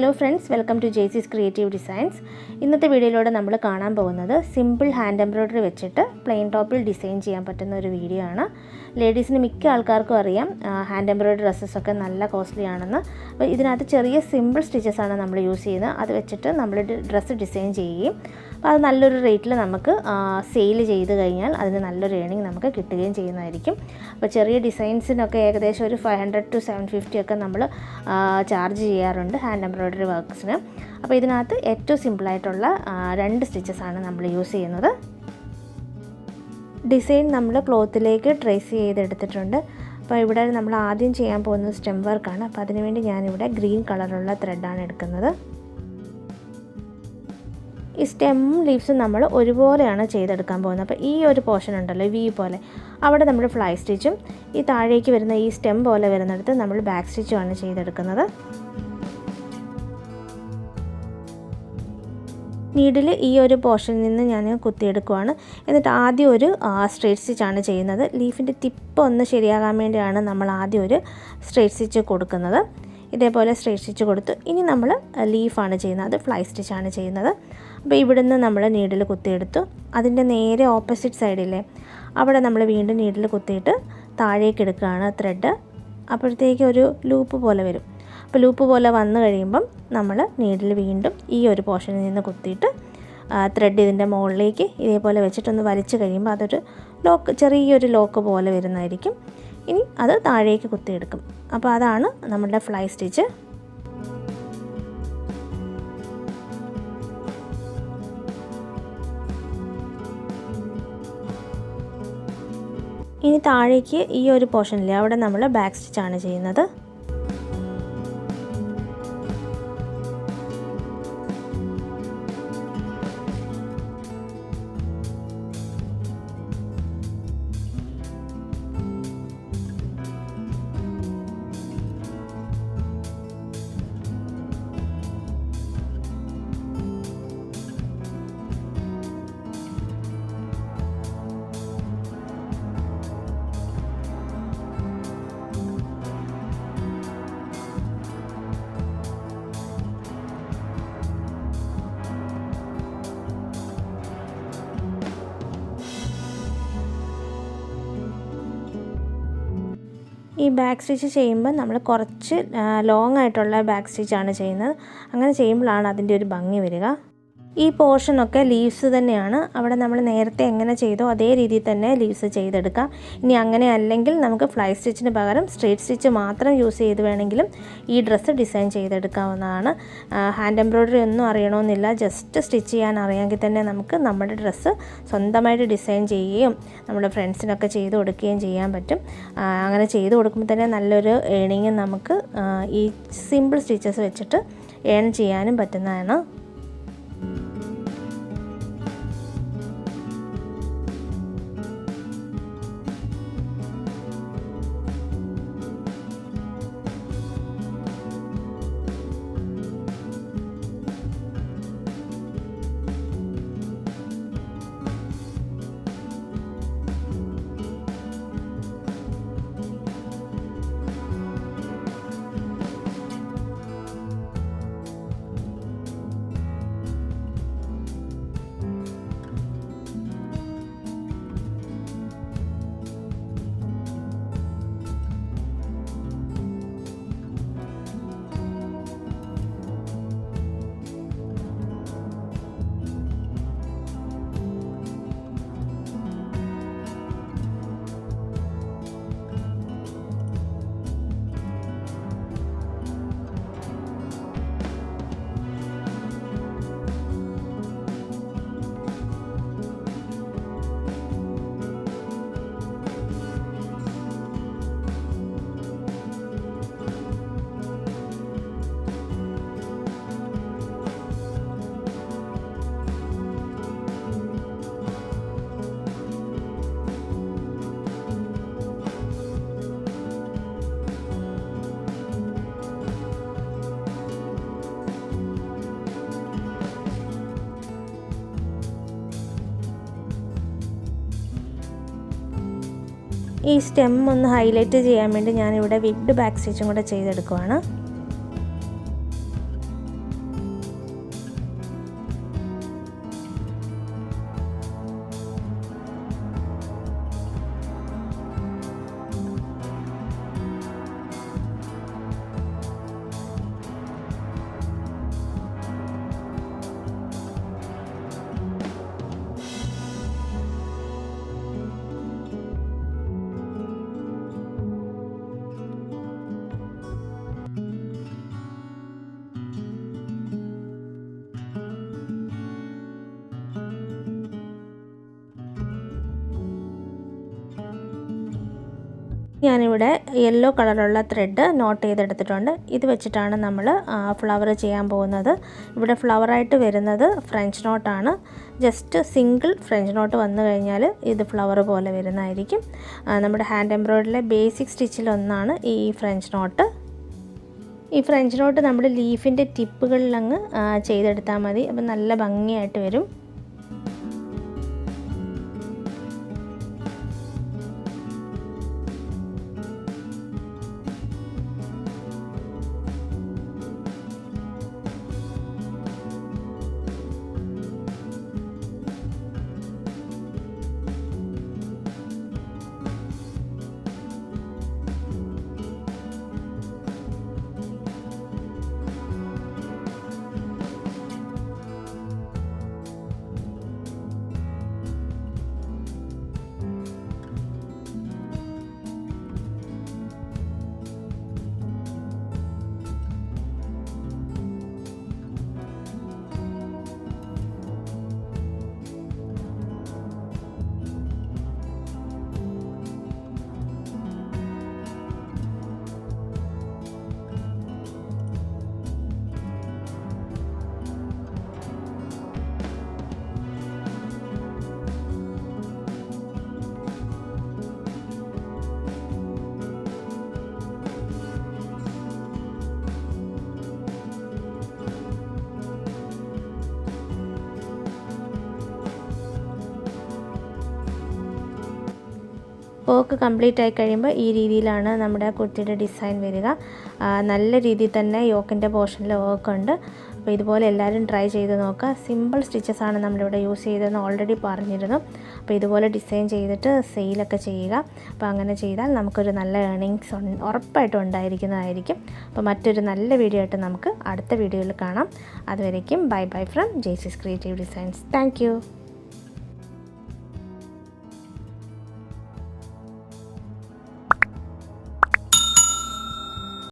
Hello friends, welcome to Jaicys Creative Designs. ഇന്നത്തെ വീഡിയോയിലൂടെ നമ്മൾ കാണാൻ പോകുന്നത് സിമ്പിൾ ഹാൻഡ് എംബ്രോയിഡറി വെച്ചിട്ട് പ്ലെയിൻ ടോപ്പിൽ ഡിസൈൻ ചെയ്യാൻ പറ്റുന്ന ഒരു വീഡിയോ ആണ്. ലേഡീസിന് മിക്ക ആൾക്കാർക്കും അറിയാം ഹാൻഡ് എംബ്രോയിഡറി ഡ്രസ്സസ് ഒക്കെ നല്ല കോസ്റ്റ്ലി ആണെന്ന്. അപ്പോൾ ഇതിനകത്ത് ചെറിയ സിമ്പിൾ സ്റ്റിച്ചസ് ആണ് നമ്മൾ യൂസ് ചെയ്യുന്നത്. അത് വെച്ചിട്ട് നമ്മൾ ഡ്രസ്സ് ഡിസൈൻ ചെയ്യുകയും അപ്പോൾ അത് നല്ലൊരു റേറ്റിൽ നമുക്ക് സെയിൽ ചെയ്ത് കഴിഞ്ഞാൽ അതിന് നല്ലൊരു ഏണിംഗ് നമുക്ക് കിട്ടുകയും ചെയ്യുന്നതായിരിക്കും. അപ്പോൾ ചെറിയ ഡിസൈൻസിനൊക്കെ ഏകദേശം ഒരു 500 to 750 ഒക്കെ നമ്മൾ ചാർജ് ചെയ്യാറുണ്ട് ഹാൻഡ് എംബ്രോയിഡറി വർക്ക്സിന്. അപ്പോൾ ഇതിനകത്ത് ഏറ്റവും സിമ്പിളായിട്ടുള്ള 2 സ്റ്റിച്ചസാണ് നമ്മൾ യൂസ് ചെയ്യുന്നത്. ഡിസൈൻ നമ്മൾ ക്ലോത്തിലേക്ക് ട്രേസ് ചെയ്തെടുത്തിട്ടുണ്ട്. അപ്പോൾ ഇവിടെ നമ്മൾ ആദ്യം ചെയ്യാൻ പോകുന്നത് സ്റ്റെം വർക്കാണ്. അപ്പോൾ അതിനുവേണ്ടി ഞാനിവിടെ ഗ്രീൻ കളറുള്ള ത്രെഡാണ് എടുക്കുന്നത്. ഈ സ്റ്റെമ്മും ലീവ്സും നമ്മൾ ഒരുപോലെയാണ് ചെയ്തെടുക്കാൻ പോകുന്നത്. അപ്പോൾ ഈ ഒരു പോർഷൻ ഉണ്ടല്ലോ വി പോലെ, അവിടെ നമ്മൾ ഫ്ലൈ സ്റ്റിച്ചും ഈ താഴേക്ക് വരുന്ന ഈ സ്റ്റെം പോലെ വരുന്നിടത്ത് നമ്മൾ ബാക്ക് സ്റ്റിച്ചുമാണ് ചെയ്തെടുക്കുന്നത്. നീഡിൽ ഈ ഒരു പോർഷനിൽ നിന്ന് ഞാൻ കുത്തിയെടുക്കുവാണ്. എന്നിട്ട് ആദ്യം ഒരു സ്ട്രേറ്റ് സ്റ്റിച്ചാണ് ചെയ്യുന്നത്. ലീഫിൻ്റെ ടിപ്പ് ഒന്ന് ശരിയാകാൻ വേണ്ടിയാണ് നമ്മൾ ആദ്യം ഒരു സ്ട്രേറ്റ് സ്റ്റിച്ച് കൊടുക്കുന്നത്. ഇതേപോലെ സ്ട്രേറ്റ് സ്റ്റിച്ച് കൊടുത്തു. ഇനി നമ്മൾ ലീഫാണ് ചെയ്യുന്നത്, അത് ഫ്ലൈ സ്റ്റിച്ചാണ് ചെയ്യുന്നത്. അപ്പോൾ ഇവിടുന്ന് നമ്മൾ നീഡിൽ കുത്തിയെടുത്തു. അതിൻ്റെ നേരെ ഓപ്പോസിറ്റ് സൈഡിലെ അവിടെ നമ്മൾ വീണ്ടും നീഡിൽ കുത്തിയിട്ട് താഴേക്ക് എടുക്കുകയാണ് ത്രെഡ്. അപ്പോഴത്തേക്ക് ഒരു ലൂപ്പ് പോലെ വരും. അപ്പോൾ ലൂപ്പ് പോലെ വന്നു കഴിയുമ്പം നമ്മൾ നീഡിൽ വീണ്ടും ഈ ഒരു പോർഷനിൽ നിന്ന് കുത്തിയിട്ട് ത്രെഡ് ഇതിൻ്റെ മുകളിലേക്ക് ഇതേപോലെ വെച്ചിട്ടൊന്ന് വലിച്ചു കഴിയുമ്പോൾ അതൊരു ലോക്ക്, ചെറിയൊരു ലോക്ക് പോലെ വരുന്നതായിരിക്കും. ഇനി അത് താഴേക്ക് കുത്തിയെടുക്കും. അപ്പോൾ അതാണ് നമ്മുടെ ഫ്ലൈ സ്റ്റിച്ച്. ഇനി താഴേക്ക് ഈ ഒരു പോർഷനിൽ അവിടെ നമ്മൾ ബാക്ക് സ്റ്റിച്ചാണ് ചെയ്യുന്നത്. ഈ ബാക്ക് സ്റ്റിച്ച് ചെയ്യുമ്പോൾ നമ്മൾ കുറച്ച് ലോങ് ആയിട്ടുള്ള ബാക്ക് സ്റ്റിച്ചാണ് ചെയ്യുന്നത്. അങ്ങനെ ചെയ്യുമ്പോഴാണ് അതിൻ്റെ ഒരു ഭംഗി വരിക. ഈ പോർഷനൊക്കെ ലീവ്സ് തന്നെയാണ്. അവിടെ നമ്മൾ നേരത്തെ എങ്ങനെ ചെയ്തോ അതേ രീതിയിൽ തന്നെ ലീവ്സ് ചെയ്തെടുക്കാം. ഇനി അങ്ങനെ അല്ലെങ്കിൽ നമുക്ക് ഫ്ലൈ സ്റ്റിച്ചിന് പകരം സ്ട്രേറ്റ് സ്റ്റിച്ച് മാത്രം യൂസ് ചെയ്ത് വേണമെങ്കിലും ഈ ഡ്രസ്സ് ഡിസൈൻ ചെയ്തെടുക്കാവുന്നതാണ്. ഹാൻഡ് എംബ്രോയിഡറി ഒന്നും അറിയണമെന്നില്ല, ജസ്റ്റ് സ്റ്റിച്ച് ചെയ്യാൻ അറിയാമെങ്കിൽ തന്നെ നമുക്ക് നമ്മുടെ ഡ്രസ്സ് സ്വന്തമായിട്ട് ഡിസൈൻ ചെയ്യുകയും നമ്മുടെ ഫ്രണ്ട്സിനൊക്കെ ചെയ്ത് കൊടുക്കുകയും ചെയ്യാൻ പറ്റും. അങ്ങനെ ചെയ്ത് കൊടുക്കുമ്പോൾ തന്നെ നല്ലൊരു ഏണിങ് നമുക്ക് ഈ സിമ്പിൾ സ്റ്റിച്ചസ് വെച്ചിട്ട് ഏൺ ചെയ്യാനും പറ്റുന്നതാണ്. ഈ സ്റ്റെം ഒന്ന് ഹൈലൈറ്റ് ചെയ്യാൻ വേണ്ടി ഞാനിവിടെ വിഗ്ഡ് ബാക്ക് സ്റ്റിച്ചും കൂടെ ചെയ്തെടുക്കുവാണ്. ഞാനിവിടെ യെല്ലോ കളറുള്ള ത്രെഡ് നോട്ട് ചെയ്തെടുത്തിട്ടുണ്ട്. ഇത് വെച്ചിട്ടാണ് നമ്മൾ ഫ്ലവർ ചെയ്യാൻ പോകുന്നത്. ഇവിടെ ഫ്ലവറായിട്ട് വരുന്നത് ഫ്രഞ്ച് നോട്ടാണ്. ജസ്റ്റ് സിംഗിൾ ഫ്രഞ്ച് നോട്ട് വന്നു കഴിഞ്ഞാൽ ഇത് ഫ്ലവർ പോലെ വരുന്നതായിരിക്കും. നമ്മുടെ ഹാൻഡ് എംബ്രോയിഡറിയിലെ ബേസിക് സ്റ്റിച്ചിലൊന്നാണ് ഈ ഫ്രഞ്ച് നോട്ട്. ഈ ഫ്രഞ്ച് നോട്ട് നമ്മൾ ലീഫിൻ്റെ ടിപ്പുകളിലങ്ങ് ചെയ്തെടുത്താൽ മതി. അപ്പം നല്ല ഭംഗിയായിട്ട് വരും. വർക്ക് കംപ്ലീറ്റ് ആയി കഴിയുമ്പോൾ ഈ രീതിയിലാണ് നമ്മുടെ കുർത്തിയുടെ ഡിസൈൻ വരിക. നല്ല രീതിയിൽ തന്നെ യോക്കിൻ്റെ പോർഷനിൽ വർക്ക് ഉണ്ട്. അപ്പോൾ ഇതുപോലെ എല്ലാവരും ട്രൈ ചെയ്ത് നോക്കുക. സിമ്പിൾ സ്റ്റിച്ചസ് ആണ് നമ്മളിവിടെ യൂസ് ചെയ്തതെന്ന് ഓൾറെഡി പറഞ്ഞിരുന്നു. അപ്പോൾ ഇതുപോലെ ഡിസൈൻ ചെയ്തിട്ട് സെയിലൊക്കെ ചെയ്യുക. അപ്പോൾ അങ്ങനെ ചെയ്താൽ നമുക്കൊരു നല്ല ഏർണിങ്സ് ഉറപ്പായിട്ടും ഉണ്ടായിരിക്കുന്നതായിരിക്കും. അപ്പോൾ മറ്റൊരു നല്ല വീഡിയോ ആയിട്ട് നമുക്ക് അടുത്ത വീഡിയോയിൽ കാണാം. അതുവരേക്കും bye bye from Jaycees creative designs. Thank U.